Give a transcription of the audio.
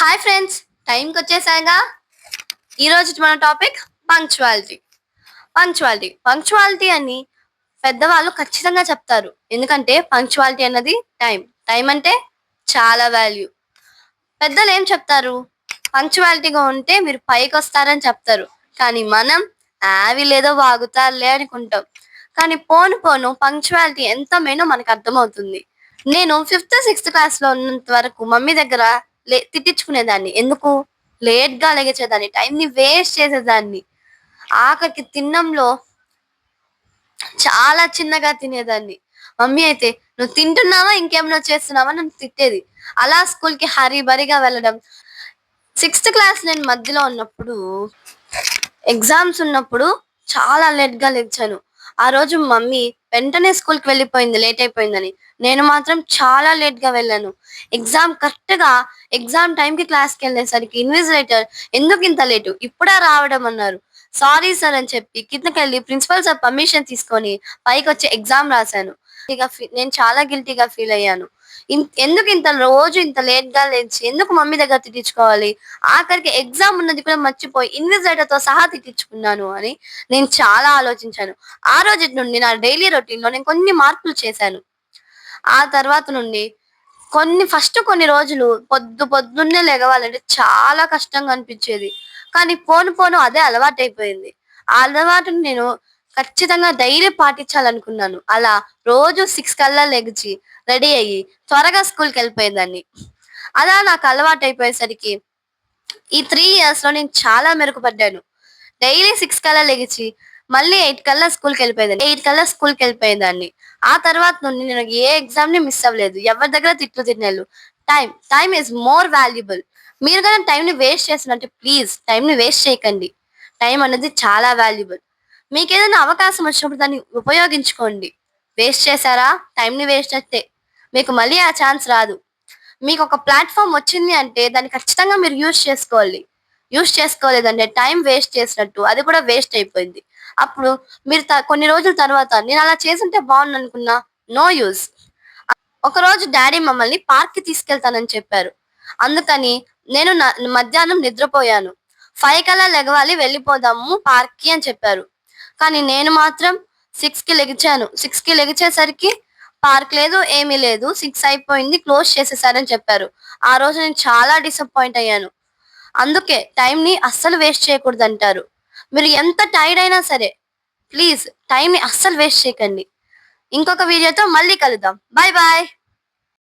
Hi friends, టైంకి వచ్చేసాగా. ఈరోజు మన టాపిక్ పంక్చువాలిటీ. పంక్చువాలిటీ అని పెద్దవాళ్ళు ఖచ్చితంగా చెప్తారు. ఎందుకంటే పంక్చువాలిటీ అన్నది టైం. టైం అంటే చాలా వాల్యూ. పెద్దలు ఏం చెప్తారు? పంక్చువాలిటీగా ఉంటే మీరు పైకి వస్తారని చెప్తారు. కానీ మనం వీళ్ళేదో వాగుతారులే అనుకుంటాం. కానీ పోను పోను పంక్చువాలిటీ ఎంత మెయినో మనకు అర్థమవుతుంది. నేను 5th, 6th క్లాస్లో ఉన్నంత వరకు మమ్మీ దగ్గర తిట్టించుకునేదాన్ని. ఎందుకు? లేట్‌గా లెగిచేదాన్ని. టైంని వేస్ట్ చేసేదాన్ని. ఆఖరికి తిన్నంలో చాలా చిన్నగా తినేదాన్ని. మమ్మీ అయితే "నువ్వు తింటున్నావా? ఇంకేమైనా చేస్తున్నావా?" నన్ను తిట్టేది. అలా స్కూల్‌కి హరీబరీగా వెళ్ళడం. 6th క్లాస్ నేను మధ్యలో ఉన్నప్పుడు ఎగ్జామ్స్ ఉన్నప్పుడు చాలా లేట్‌గా లెగిచాను. ఆ రోజు మమ్మీ వెంటనే స్కూల్‌కి వెళ్ళిపోయింది లేట్ అయిపోయిందని. నేను మాత్రం చాలా లేట్‌గా వెళ్ళాను. ఎగ్జామ్ టైంకి క్లాస్‌కెళ్ళేసరికి ఇన్విజిలేటర్ "ఎందుకింత లేటు? ఇప్పుడా రావడం" అన్నారు. సారీ సార్ అని చెప్పి కిందకెళ్ళి ప్రిన్సిపల్ సార్ పర్మిషన్ తీసుకొని పైకొచ్చి ఎగ్జామ్ రాశాను. నేను చాలా గిల్టీగా ఫీల్ అయ్యాను. ఎందుకు రోజు ఇంత లేట్‌గా లేచి ఎందుకు మమ్మీ దగ్గర తిట్టించుకోవాలి? ఆఖరికి ఎగ్జామ్ ఉన్నది కూడా మర్చిపోయి ఇన్విజిలేటర్‌తో సహా తిట్టించుకున్నాను అని నేను చాలా ఆలోచించాను. ఆ రోజుటి నుండి నా డైలీ రొటీన్‌లో నేను కొన్ని మార్పులు చేశాను. ఆ తర్వాత నుండి కొన్ని రోజులు పొద్దున్నే లెగవాలంటే చాలా కష్టంగా అనిపించేది. కానీ పోను పోను అదే అలవాటైపోయింది. ఆ అలవాటుని నేను ఖచ్చితంగా డైలీ పాటించాలనుకున్నాను. అలా రోజు 6 కల్లా లెగిచి రెడీ అయ్యి త్వరగా స్కూల్‌కెళ్ళిపోయేదాన్ని. అలా నాకు అలవాటైపోయేసరికి ఈ 3 ఇయర్స్‌లో నేను చాలా మెరుగుపడ్డాను. డైలీ 6 కల్లా లెగిచి మళ్ళీ 8 కల్లా స్కూల్‌కెళ్ళిపోయేదాన్ని. ఆ తర్వాత నుండి నేను ఏ ఎగ్జామ్‌ని మిస్ అవ్వలేదు. ఎవరి దగ్గర తిట్లు తినలేదు. Time is more valuable. మీరు గనక టైమ్‌ని వేస్ట్ చేస్తున్నట్టే ప్లీజ్ టైమ్‌ని వేస్ట్ చేయకండి. టైం అనేది చాలా వాల్యుబుల్. మీకేదైనా అవకాశం వచ్చినప్పుడు దాన్ని ఉపయోగించుకోండి. వేస్ట్ చేశారా? టైమ్‌ని వేస్ట్ అయితే మీకు మళ్ళీ ఆ ఛాన్స్ రాదు. మీకొక ప్లాట్‌ఫార్మ్ వచ్చింది అంటే దాన్ని ఖచ్చితంగా మీరు యూజ్ చేసుకోవాలి. యూజ్ చేసుకోలేదంటే టైం వేస్ట్ చేసినట్టు. అది కూడా వేస్ట్ అయిపోయింది. అప్పుడు మీరు కొన్ని రోజుల తర్వాత నేను అలా చేసుంటే బావుండనుకున్నా. No use. ఒకరోజు డ్యాడీ మమ్మల్ని పార్క్‌కి తీసుకెళ్తానని చెప్పారు. అందుకని నేను మధ్యాహ్నం నిద్రపోయాను. 5 కల్లా లెగవాలి వెళ్ళిపోదాము పార్క్‌కి అని చెప్పారు. కానీ నేను మాత్రం 6కి లెగిచాను. 6కి లెగిచేసరికి పార్క్ లేదు, ఏమీ లేదు. 6 అయిపోయింది. క్లోజ్ చేసేసారని చెప్పారు. ఆ రోజు నేను చాలా డిసప్పాయింట్ అయ్యాను. అందుకే టైంని అస్సలు వేస్ట్ చేయకూడదంటారు. మీరు ఎంత టైర్డ్ అయినా సరే ప్లీజ్ టైంని అస్సలు వేస్ట్ చేయకండి. ఇంకొక వీడియోతో మళ్ళీ కలుద్దాం. Bye bye.